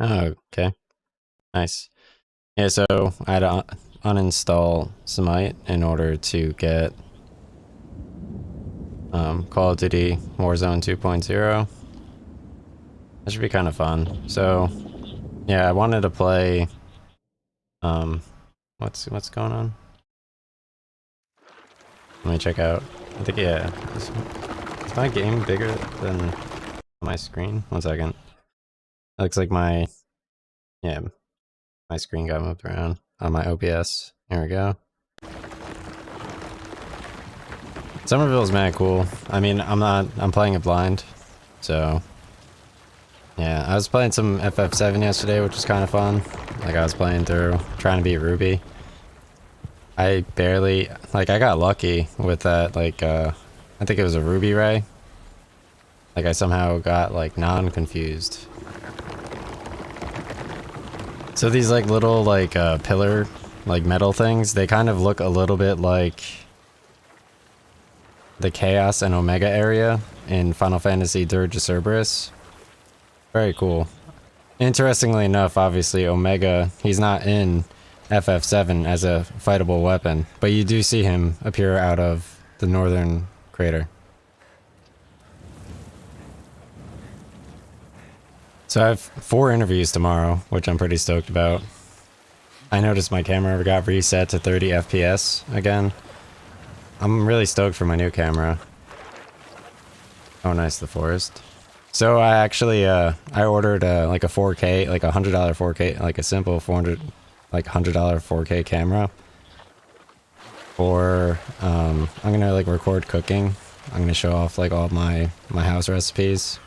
Oh, okay. Nice. Yeah, so I had to uninstall Smite in order to get Call of Duty Warzone 2.0. That should be kind of fun. So, yeah, I wanted to play um what's going on? Let me check out. I think yeah. Is my game bigger than my screen? One second. It looks like yeah, my screen got moved around on my OBS. Here we go. Somerville is mad cool. I mean, I'm playing it blind, so yeah. I was playing some FF7 yesterday, which was kind of fun. Like I was playing through, trying to beat Ruby. I barely, like I got lucky with that, like I think it was a Ruby Ray. Like I somehow got like non-confused. So these like little like pillar, like metal things, they kind of look a little bit like the Chaos and Omega area in Final Fantasy III Cerberus. Very cool. Interestingly enough, obviously Omega, he's not in FF7 as a fightable weapon, but you do see him appear out of the northern crater. So I have 4 interviews tomorrow, which I'm pretty stoked about. I noticed my camera got reset to 30 FPS again. I'm really stoked for my new camera. Oh nice, the forest. So I actually, I ordered like a 4K, like $100 4K, like a simple $400, like $100 4K camera. For, I'm gonna like record cooking. I'm gonna show off like all my house recipes.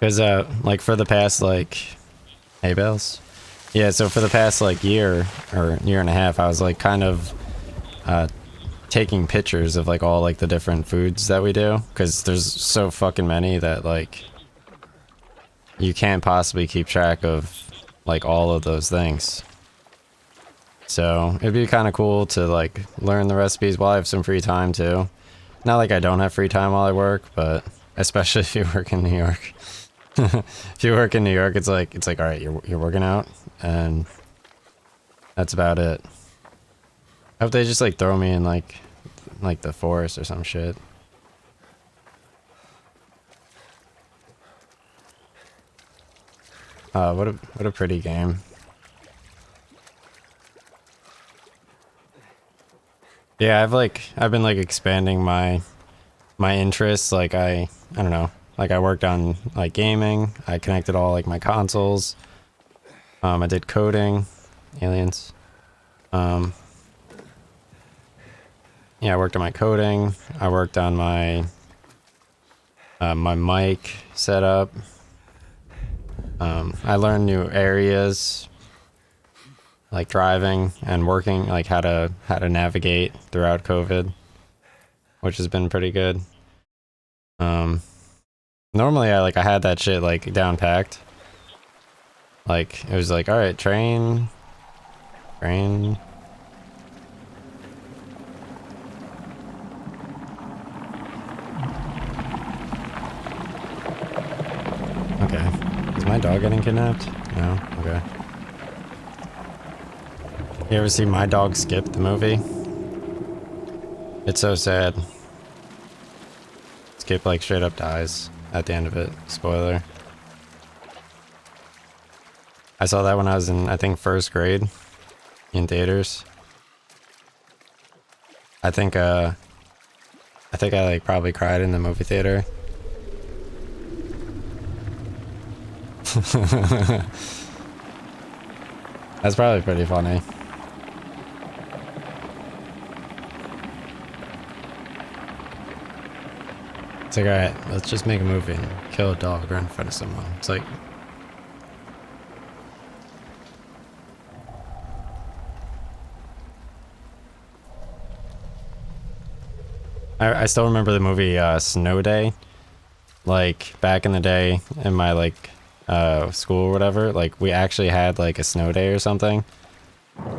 Cause like for the past like, hey Bells? Yeah, so for the past like year or year and a half, I was like kind of taking pictures of like all like the different foods that we do, because there's so fucking many that like you can't possibly keep track of like all of those things. So it'd be kind of cool to like learn the recipes while I have some free time too. Not like I don't have free time while I work, but especially if you work in New York. If you work in New York, it's like all right, you're working out, and that's about it. I hope they just like throw me in like the forest or some shit. What a pretty game. Yeah, I've been like expanding my interests. Like I don't know. Like I worked on like gaming. I connected all like my consoles. I did coding, aliens. Um, yeah, I worked on my coding. I worked on my my mic setup. I learned new areas, like driving and working, like how to navigate throughout COVID, which has been pretty good. Um, Normally I had that shit like down packed. Like it was like, all right, train. Okay. Is my dog getting kidnapped? No? Okay. You ever see My Dog Skip, the movie? It's so sad. Skip like straight up dies at the end of it. Spoiler. I saw that when I was in, I think, first grade in theaters. I think I like probably cried in the movie theater. That's probably pretty funny. It's like, alright, let's just make a movie and kill a dog right in front of someone. It's like... I still remember the movie Snow Day. Like, back in the day, in my, like, school or whatever, like, we actually had, like, a snow day or something.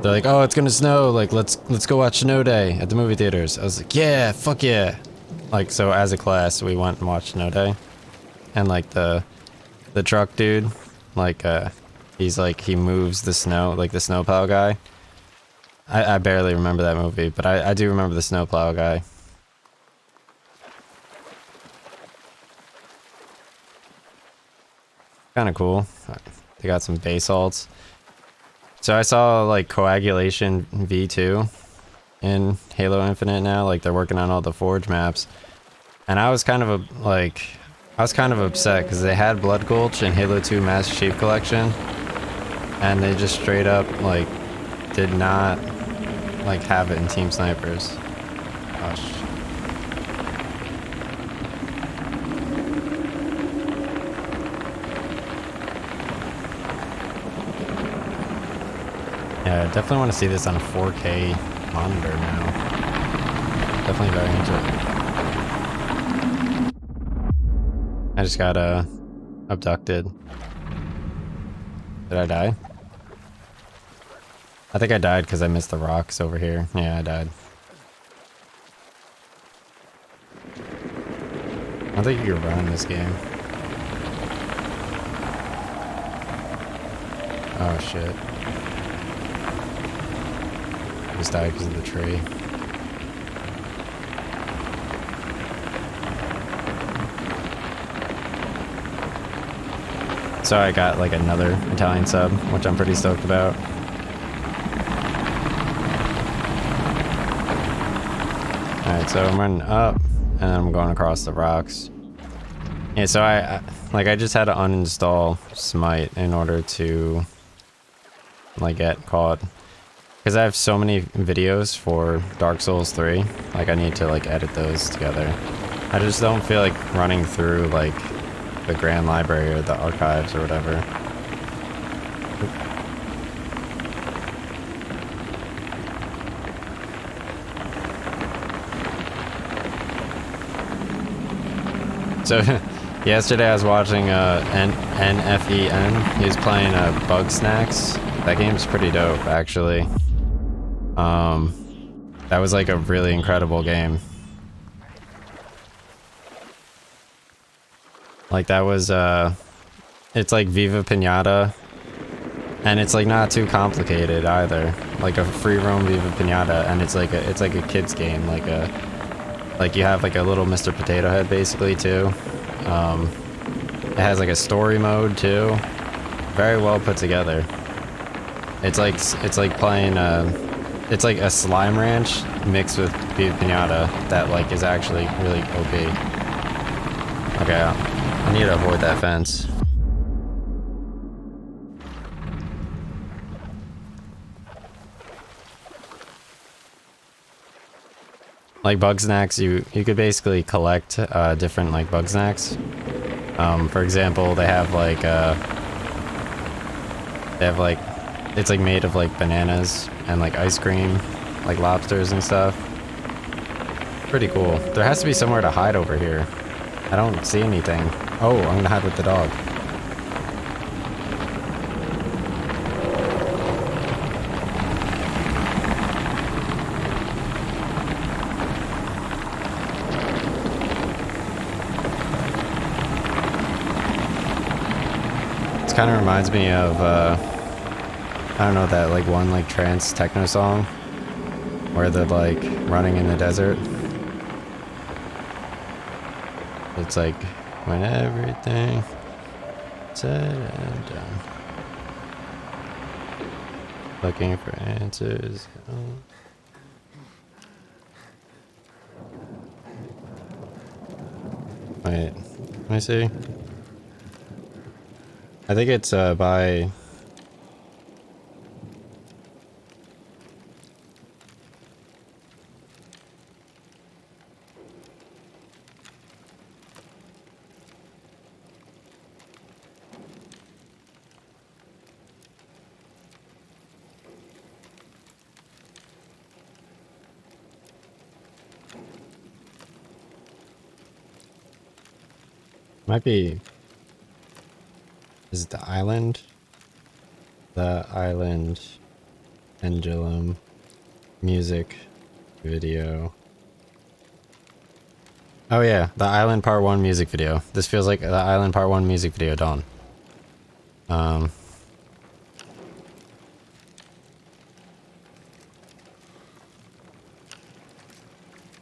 They're like, oh, it's gonna snow, like, let's go watch Snow Day at the movie theaters. I was like, yeah, fuck yeah. like, so as a class, we went and watched Snow Day, and like the truck dude, like he's like he moves the snow, like the snowplow guy. I barely remember that movie, but I do remember the snowplow guy. Kind of cool. They got some basalts. So I saw like Coagulation V2 in Halo Infinite now. Like they're working on all the Forge maps, and I was kind of upset because they had Blood Gulch in Halo 2 Master Chief Collection, and they just straight up like did not like have it in Team Snipers. Gosh. Yeah, I definitely want to see this on a 4K monitor now. Definitely very into it. I just got abducted. Did I die? I think I died because I missed the rocks over here. Yeah, I died. I don't think you can run in this game. Oh shit. I just died because of the tree. So I got like another Italian sub, which I'm pretty stoked about. Alright, so I'm running up, and then I'm going across the rocks. Yeah, so I just had to uninstall Smite in order to like get caught. Because I have so many videos for Dark Souls 3, like I need to like edit those together. I just don't feel like running through like the Grand Library or the archives or whatever. So yesterday I was watching NFEN. He was playing Bug Snacks. That game's pretty dope, actually. That was like a really incredible game. Like that was it's like Viva Pinata, and it's like not too complicated either. Like a free roam Viva Pinata, and it's like a kid's game, like you have like a little Mr. Potato Head basically too. It has like a story mode too. Very well put together. It's like playing it's like a Slime Ranch mixed with Viva Pinata that like is actually really OP. Okay, I need to avoid that fence. Like bug snacks, you could basically collect different like bug snacks. For example, they have like it's like made of like bananas and like ice cream, like lobsters and stuff. Pretty cool. There has to be somewhere to hide over here. I don't see anything. Oh, I'm gonna hide with the dog. This kind of reminds me of I don't know, that like one like trance techno song where they're like running in the desert. It's like when everything said and done, looking for answers. Wait, let me see. I think it's by might be, is it the island? The island pendulum music video. Oh yeah, the Island Part 1 music video. This feels like the Island Part 1 music video, Dawn. Um...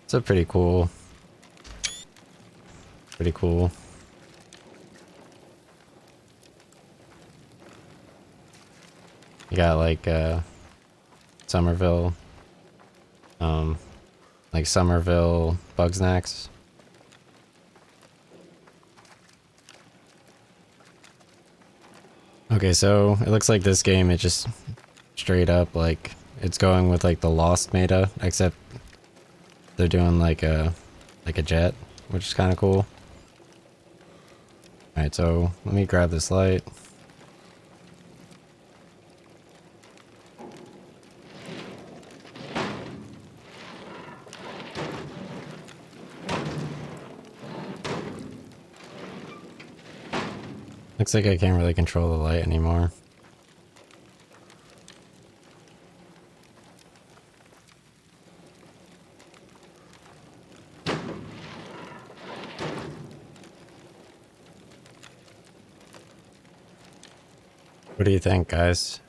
It's a pretty cool. Pretty cool. You got like, Somerville. Like Somerville Bugsnax. Okay, so it looks like this game, it just straight up, like, it's going with like the Lost meta, except they're doing like a jet, which is kind of cool. Alright, so let me grab this light. Looks like I can't really control the light anymore. What do you think, guys?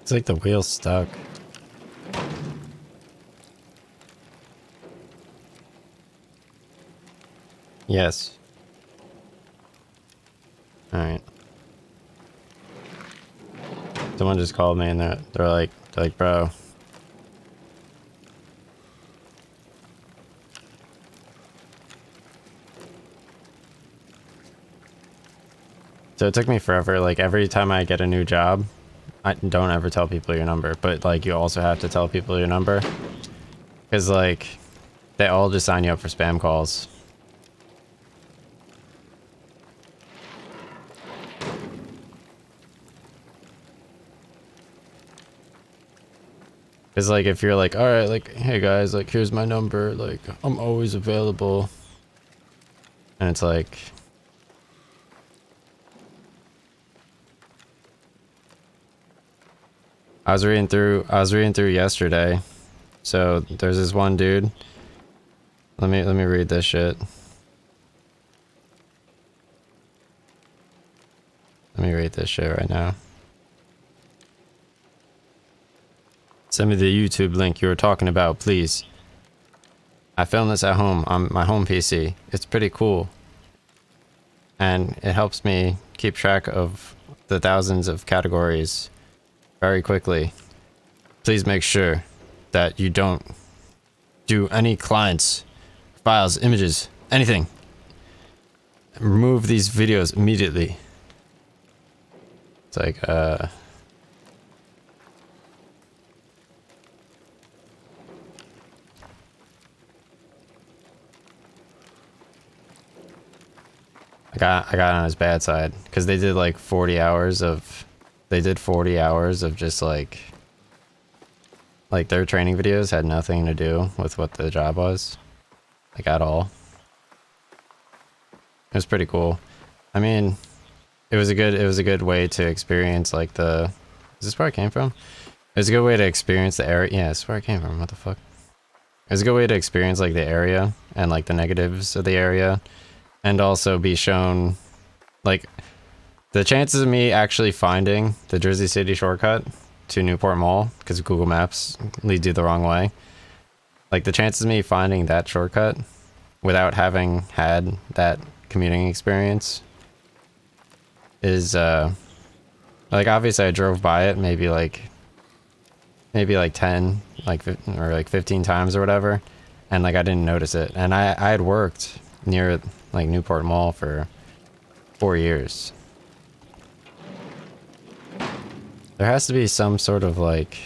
It's like the wheel's stuck. Yes. Alright. Someone just called me and they're like, bro. So it took me forever, like every time I get a new job, I don't ever tell people your number, but like you also have to tell people your number. Cause like, they all just sign you up for spam calls. Cause like if you're like, alright, like, hey guys, like here's my number, like I'm always available. And it's like, I was reading through yesterday. So there's this one dude. Let me read this shit. Let me read this shit right now. Send me the YouTube link you were talking about, please. I filmed this at home on my home PC. It's pretty cool. And it helps me keep track of the thousands of categories very quickly. Please make sure that you don't do any clients, files, images, anything. Remove these videos immediately. It's like, I got on his bad side because they did like 40 hours of, just like their training videos had nothing to do with what the job was, like at all. It was pretty cool. I mean, it was a good way to experience like the, is this where I came from? It was a good way to experience the area. Yeah, it's where I came from. What the fuck? It was a good way to experience like the area and like the negatives of the area. And also be shown, like, the chances of me actually finding the Jersey City shortcut to Newport Mall, because Google Maps leads you the wrong way. Like, the chances of me finding that shortcut without having had that commuting experience is, like, obviously I drove by it maybe like 10, or like 15 times or whatever, and like I didn't notice it. And I had worked near like Newport Mall for 4 years. There has to be some sort of like,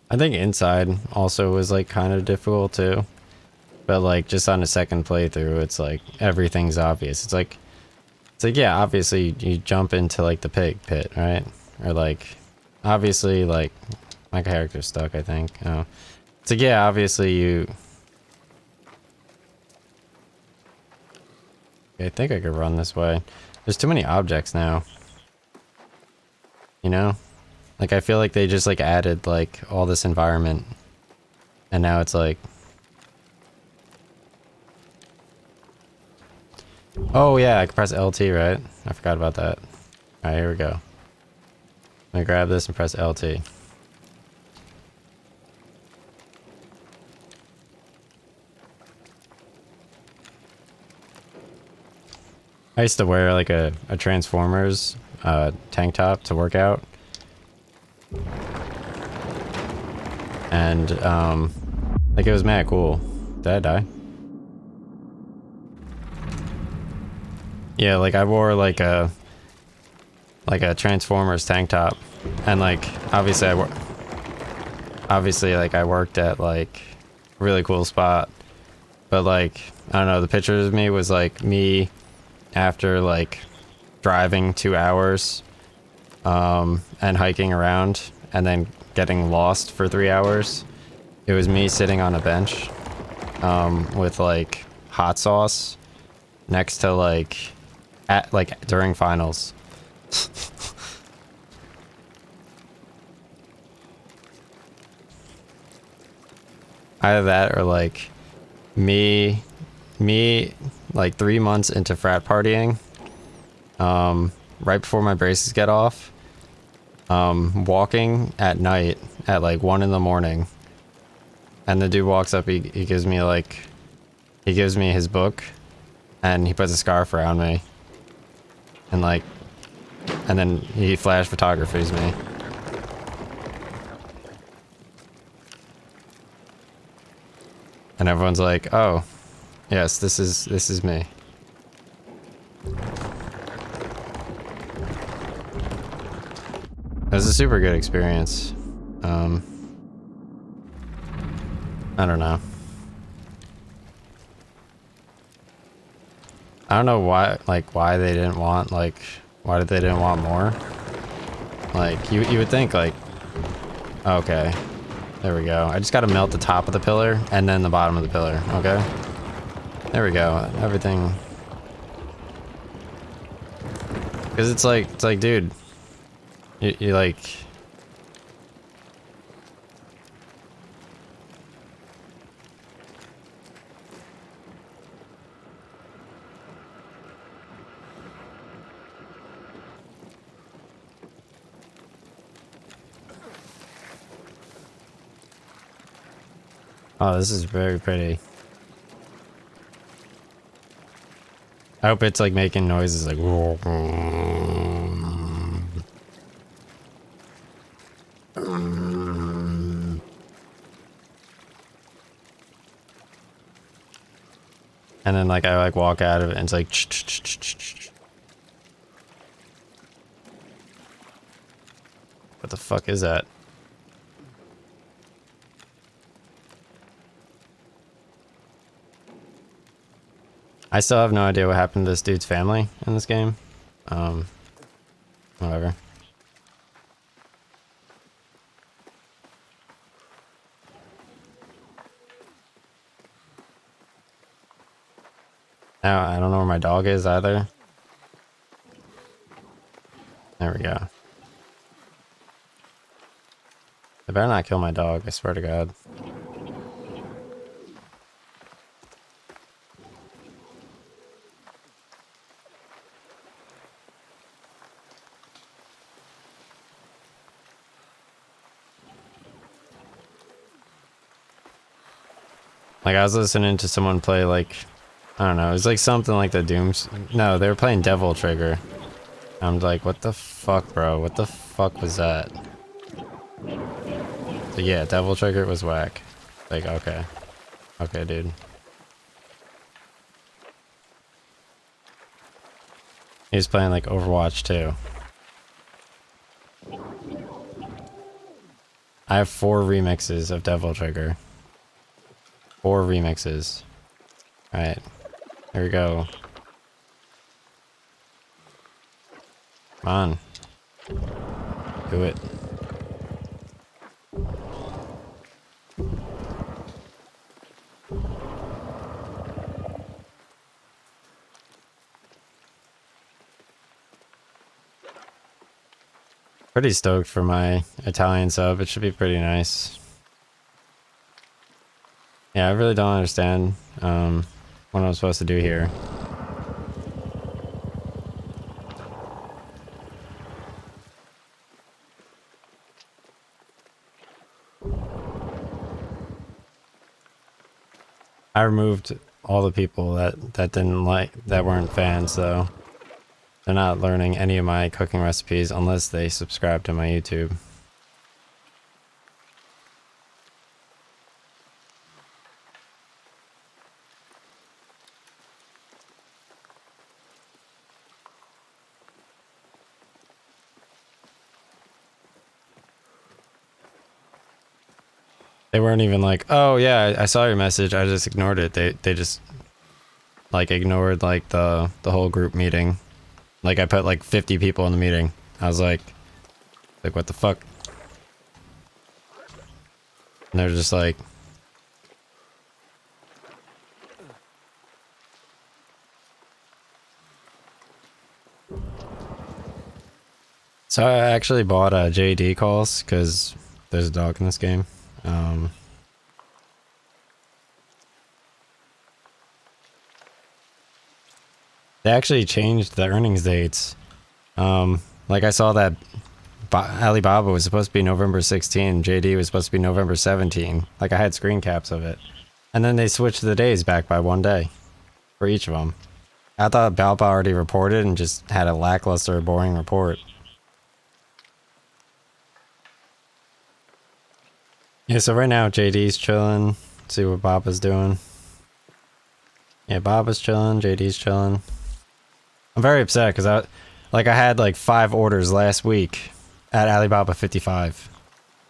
I think inside also was like kind of difficult too. But like just on a second playthrough, it's like everything's obvious. It's like yeah, obviously you jump into like the pig pit, right? Or like obviously like my character's stuck, I think. Oh. It's like yeah, obviously you I think I could run this way. There's too many objects now. You know? Like I feel like they just like added like all this environment and now it's like oh yeah, I can press LT, right? I forgot about that. Alright, here we go. Let me grab this and press LT. I used to wear like a Transformers tank top to work out. And like it was mad cool. Did I die? Yeah, like I wore like a Transformers tank top, and like obviously like I worked at like a really cool spot, but like I don't know, the picture of me was like me after like driving 2 hours and hiking around and then getting lost for 3 hours. It was me sitting on a bench with like hot sauce next to like at like during finals. Either that or like me like 3 months into frat partying, right before my braces get off, walking at night at like 1 in the morning, and the dude walks up, he gives me like he gives me his book and he puts a scarf around me and like and then he flash photographies me. And everyone's like, "Oh, yes, this is me." It was a super good experience. I don't know. I don't know why they didn't want why did they didn't want more? Like you would think like okay. There we go. I just gotta melt the top of the pillar and then the bottom of the pillar, okay? There we go. Everything. Cause it's like, dude, you like. Oh, this is very pretty. I hope it's like making noises like. And then like I like walk out of it and it's like. What the fuck is that? I still have no idea what happened to this dude's family in this game. Whatever. Now I don't know where my dog is either. There we go. I better not kill my dog, I swear to God. Like I was listening to someone play like, I don't know, it was like something like the Dooms. No, they were playing Devil Trigger. I'm like, what the fuck, bro? What the fuck was that? So yeah, Devil Trigger was whack. Like, okay. Okay, dude. He was playing like Overwatch 2. I have 4 remixes of Devil Trigger. 4 remixes. Alright. Here we go. Come on. Do it. Pretty stoked for my Italian sub. It should be pretty nice. Yeah, I really don't understand what I'm supposed to do here. I removed all the people that weren't fans, though. They're not learning any of my cooking recipes unless they subscribe to my YouTube. They weren't even like, oh yeah, I saw your message, I just ignored it. They just like ignored like the whole group meeting. Like I put like 50 people in the meeting. I was like what the fuck? And they're just like, so I actually bought JD calls because there's a dog in this game. They actually changed the earnings dates. Like I saw that Alibaba was supposed to be November 16, JD was supposed to be November 17. Like I had screen caps of it. And then they switched the days back by 1 day for each of them. I thought Balpa already reported and just had a lackluster, boring report. Yeah, so right now JD's chilling. See what Baba's doing. Yeah, Baba's chilling, JD's chilling. I'm very upset because I had like 5 orders last week at Alibaba 55.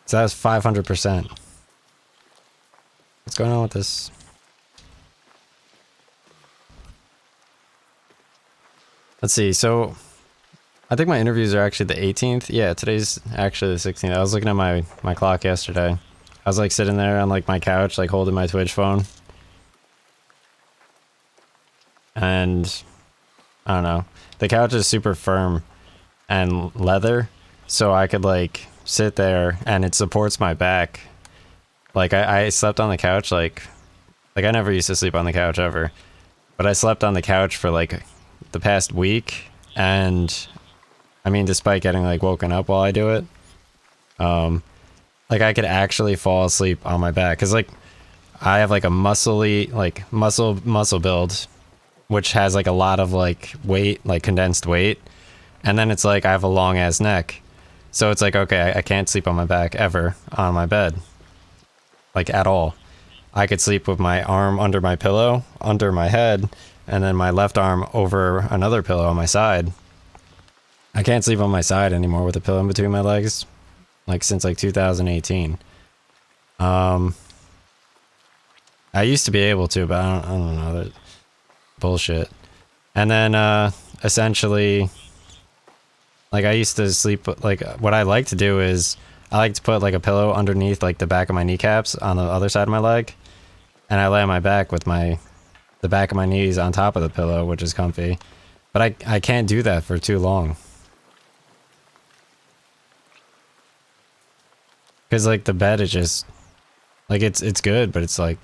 So that was 500%. What's going on with this? Let's see, so I think my interviews are actually the 18th. Yeah, today's actually the 16th. I was looking at my clock yesterday. I was like sitting there on like my couch, like holding my Twitch phone. And I don't know. The couch is super firm and leather, so I could like sit there and it supports my back. Like I slept on the couch like I never used to sleep on the couch ever. But I slept on the couch for like the past week, and I mean despite getting like woken up while I do it, like I could actually fall asleep on my back cuz like I have like a muscly like muscle build, which has like a lot of like weight, like condensed weight. And then it's like I have a long ass neck. So it's like, okay, I can't sleep on my back ever on my bed. Like at all. I could sleep with my arm under my pillow, under my head, and then my left arm over another pillow on my side. I can't sleep on my side anymore with a pillow in between my legs. Like since like 2018. I used to be able to, but I don't know. That bullshit. And then essentially, like I used to sleep, like what I like to do is I like to put like a pillow underneath like the back of my kneecaps on the other side of my leg, and I lay on my back with the back of my knees on top of the pillow, which is comfy. But I can't do that for too long. Cause like the bed is just like it's good, but it's like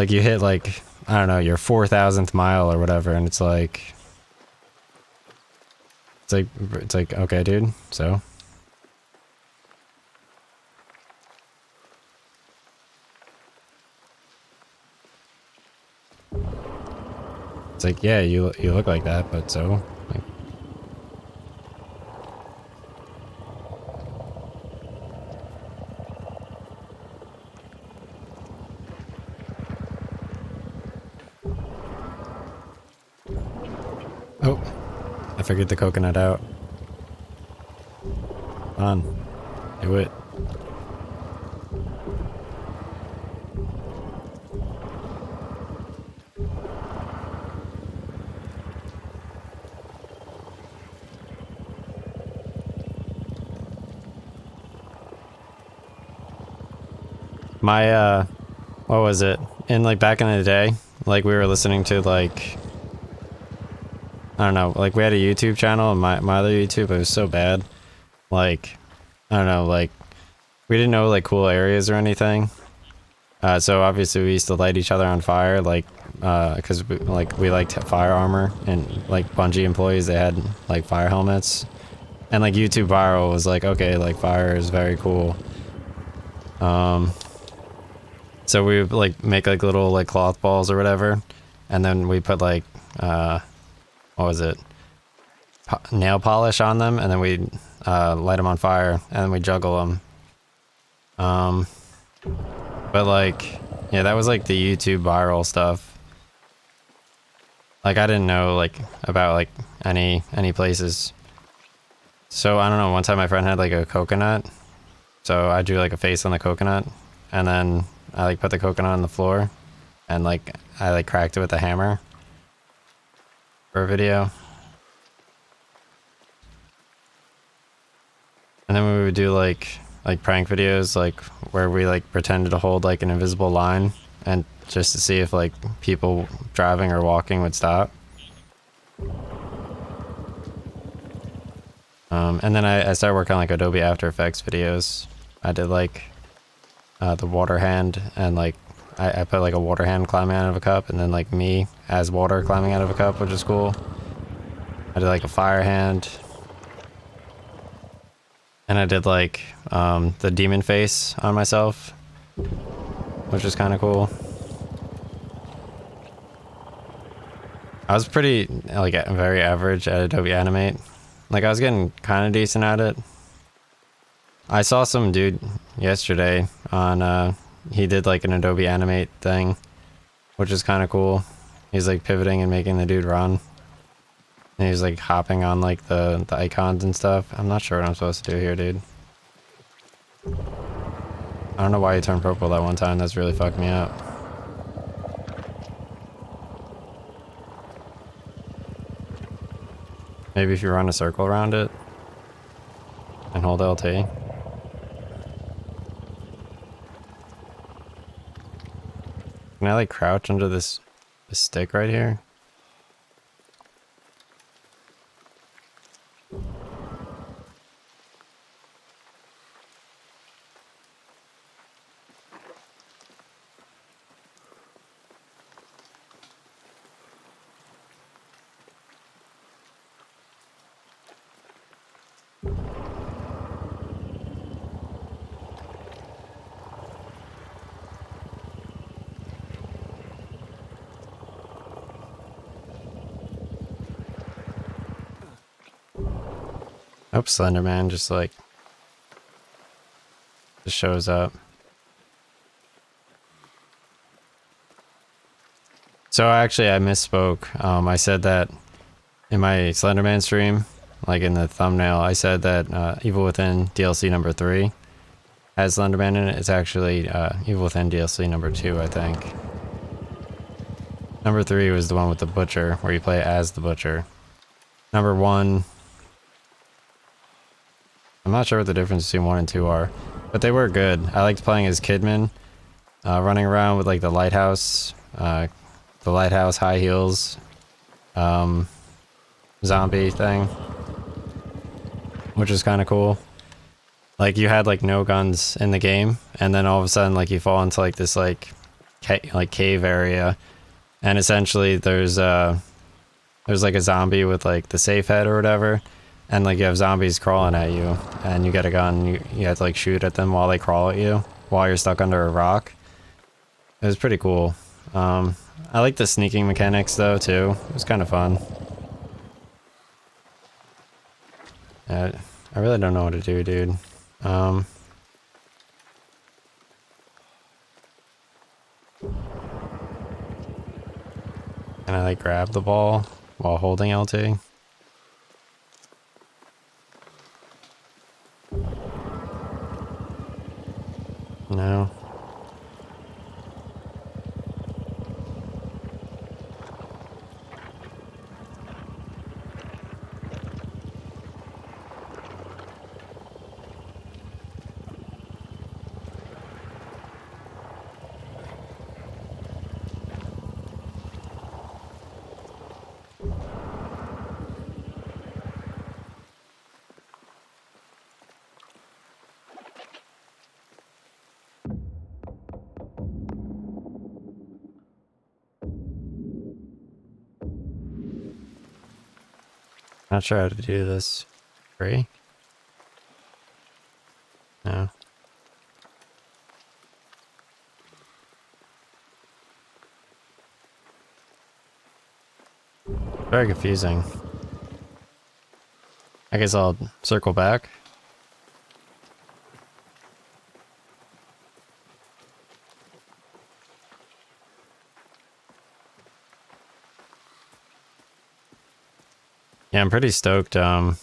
you hit like, I don't know, your 4,000th mile or whatever, and it's like okay, dude, so it's like, yeah, you look like that, but so like, oh, I figured the coconut out. On. Do it. My, what was it? In, like, back in the day, like, we were listening to, like, I don't know, like, we had a YouTube channel, and my other YouTube, it was so bad. Like, I don't know, like, we didn't know, like, cool areas or anything. So obviously we used to light each other on fire, like, because we liked fire armor, and, like, Bungie employees, they had, like, fire helmets. And, like, YouTube viral was like, okay, like, fire is very cool. So we would, like, make, like, little, like, cloth balls or whatever, and then we put, like, what was it? Nail polish on them, and then we'd light them on fire, and then we juggle them. But, like, yeah, that was, like, the YouTube viral stuff. Like, I didn't know, like, about, like, any places. So, I don't know, one time my friend had, like, a coconut, so I drew, like, a face on the coconut, and then I, like, put the coconut on the floor, and, like, I, like, cracked it with a hammer for a video. And then we would do, like prank videos, like, where we, like, pretended to hold, like, an invisible line, and just to see if, like, people driving or walking would stop. And then I started working on, like, Adobe After Effects videos. I did, like, the water hand, and, like, I put, like, a water hand climbing out of a cup, and then, like, me as water climbing out of a cup, which is cool. I did, like, a fire hand. And I did, like, the demon face on myself, which is kind of cool. I was pretty, like, very average at Adobe Animate. Like, I was getting kind of decent at it. I saw some dude yesterday on, he did, like, an Adobe Animate thing, which is kind of cool. He's, like, pivoting and making the dude run. And he's, like, hopping on, like, the icons and stuff. I'm not sure what I'm supposed to do here, dude. I don't know why he turned purple that one time. That's really fucked me up. Maybe if you run a circle around it and hold LT. Can I, like, crouch under this stick right here? Oh, Slenderman just, like, just shows up. So actually, I misspoke. I said that in my Slenderman stream, like in the thumbnail, I said that Evil Within DLC number 3 has Slenderman in it. It's actually Evil Within DLC number 2, I think. Number 3 was the one with the butcher, where you play as the butcher. Number 1, I'm not sure what the difference between 1 and 2 are, but they were good. I liked playing as Kidman, running around with, like, the lighthouse high heels, zombie thing, which is kind of cool. Like, you had, like, no guns in the game, and then all of a sudden, like, you fall into, like, this, like, cave area, and essentially there's like a zombie with, like, the safe head or whatever, and, like, you have zombies crawling at you, and you get a gun, you have to, like, shoot at them while they crawl at you, while you're stuck under a rock. It was pretty cool. I like the sneaking mechanics, though, too. It was kind of fun. I really don't know what to do, dude. Can I, like, grab the ball while holding LT? Not sure how to do this. Free? No. Very confusing. I guess I'll circle back. Yeah, I'm pretty stoked. Warzone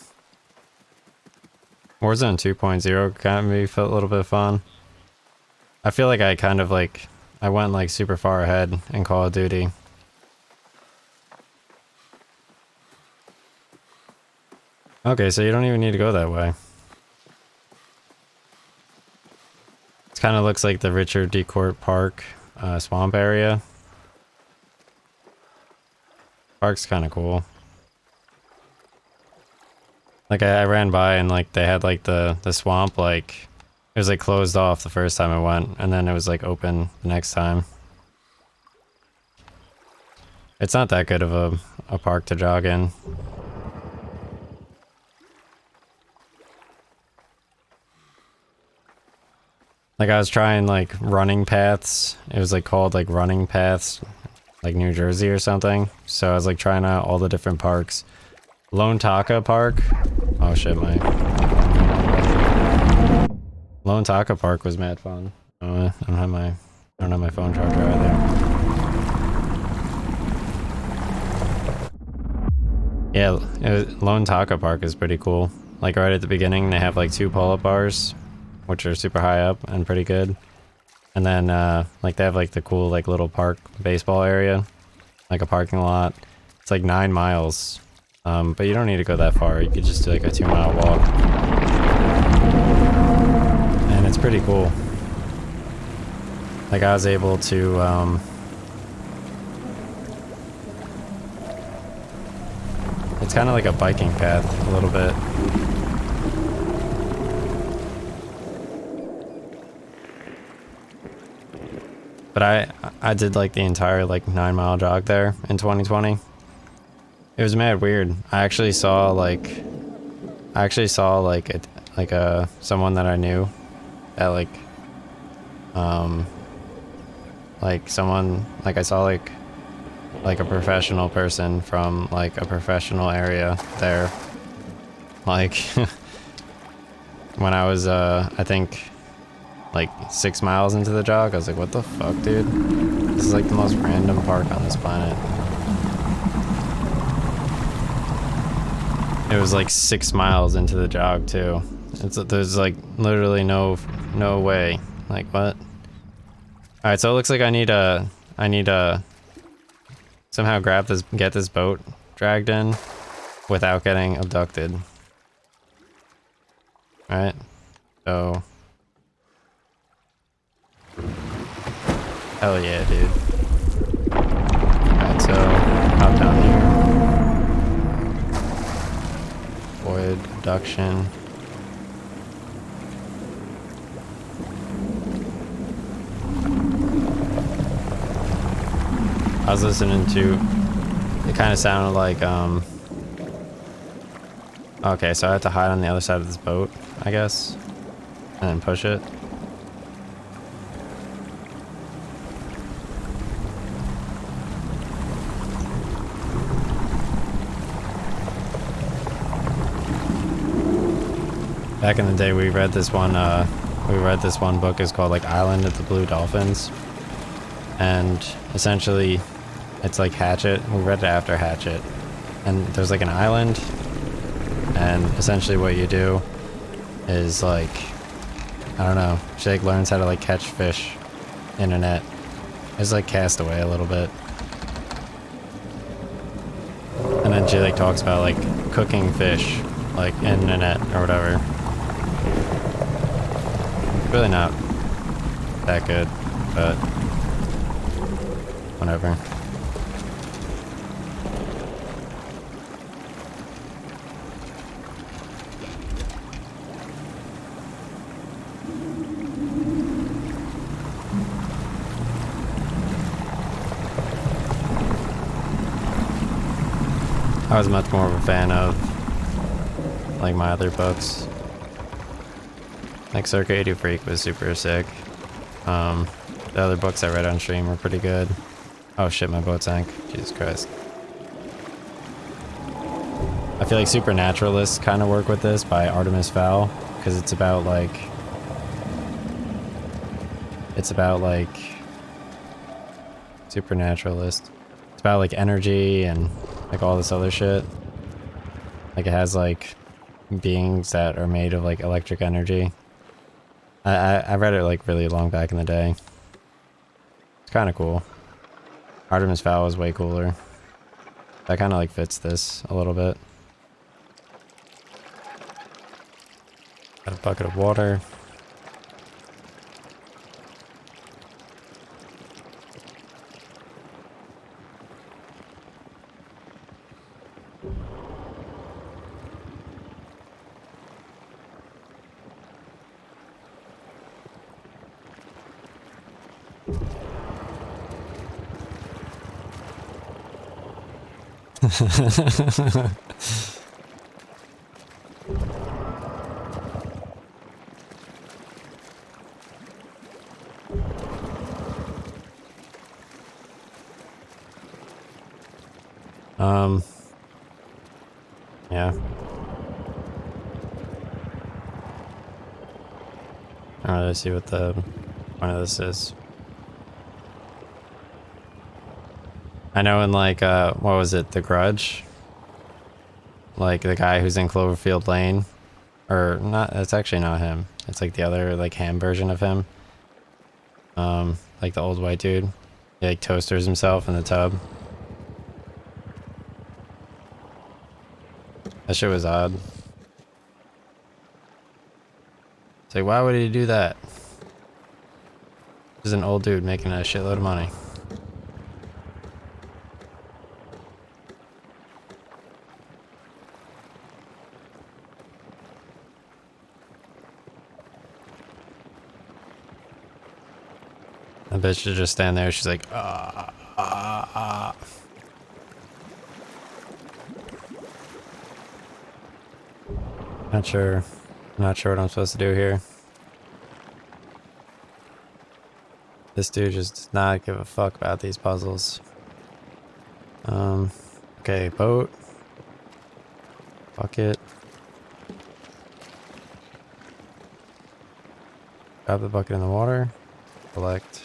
2.0 kind of maybe felt a little bit fun. I feel like I kind of like, I went like super far ahead in Call of Duty. Okay, so you don't even need to go that way. It kind of looks like the Richard D. Court Park swamp area. Park's kind of cool. Like I ran by and like they had like the swamp, like it was like closed off the first time I went, and then it was like open the next time. It's not that good of a park to jog in. Like I was trying like running paths. It was like called like running paths, like New Jersey or something. So I was like trying out all the different parks. Lone Taka Park. Oh shit, my Lone Taka Park was mad fun. Oh, I don't have my phone charger either. Yeah, Lone Taka Park is pretty cool. Like right at the beginning, they have like 2 pull-up bars, which are super high up and pretty good. And then like they have like the cool like little park baseball area, like a parking lot. It's like 9 miles, but you don't need to go that far. You could just do like a 2-mile walk, and it's pretty cool. Like I was able to it's kind of like a biking path a little bit. But I did like the entire like 9-mile jog there in 2020. It was mad weird. I actually saw like someone that I knew at like someone like I saw like a professional person from like a professional area there. Like when I was I think like 6 miles into the jog, I was like, what the fuck, dude? This is like the most random park on this planet. It was like 6 miles into the jog too. There's like literally no way. Like what? Alright, so it looks like I need to somehow get this boat dragged in without getting abducted. Alright, so hell yeah, dude. Alright, so hop down here. Avoid abduction. I was listening to, it kind of sounded like, okay, so I have to hide on the other side of this boat, I guess, and then push it. Back in the day, we read this one book. It's called like Island of the Blue Dolphins, and essentially it's like Hatchet. We read it after Hatchet, and there's like an island, and essentially what you do is like, I don't know, she like learns how to like catch fish in a net. It's like Castaway a little bit, and then she like talks about like cooking fish like in a net or whatever. Really not that good, but whatever. I was much more of a fan of like my other books. Like Circa 80 Freak was super sick. The other books I read on stream were pretty good. Oh shit, my boat sank. Jesus Christ. I feel like Supernaturalists kind of work with this by Artemis Fowl, because it's about like Supernaturalist. It's about like energy and like all this other shit. Like it has like beings that are made of like electric energy. I read it like really long back in the day. It's kind of cool. Artemis Fowl is way cooler. That kind of like fits this a little bit. Got a bucket of water. Yeah. I don't really see what the point of this is. I know in like, what was it, The Grudge? Like the guy who's in Cloverfield Lane. Or not, it's actually not him. It's like the other, like, ham version of him. Like the old white dude. He like toasters himself in the tub. That shit was odd. It's like, why would he do that? He's an old dude making a shitload of money. The bitch should just stand there. She's like, Not sure. Not sure what I'm supposed to do here. This dude just does not give a fuck about these puzzles. Okay, boat. Bucket. Drop the bucket in the water. Collect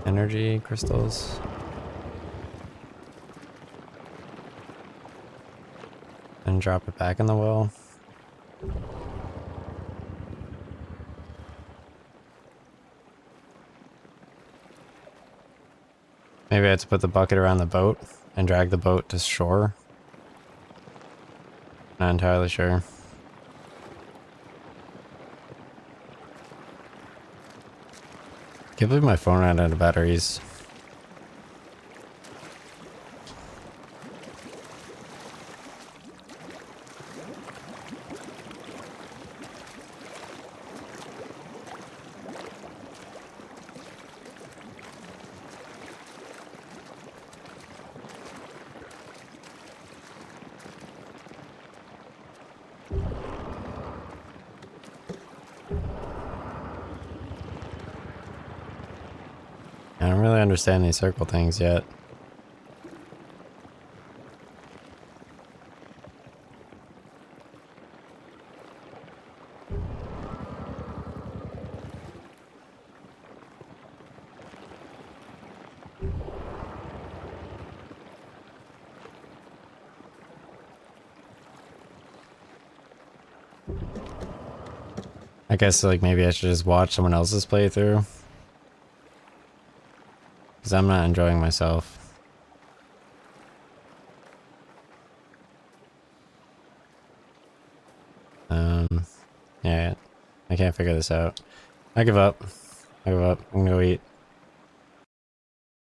energy crystals. And drop it back in the well. Maybe I have to put the bucket around the boat and drag the boat to shore. Not entirely sure. Can't believe my phone ran out of batteries. I don't really understand these circle things yet. I guess like maybe I should just watch someone else's playthrough. Because I'm not enjoying myself. Yeah, I can't figure this out. I give up. I give up. I'm gonna go eat.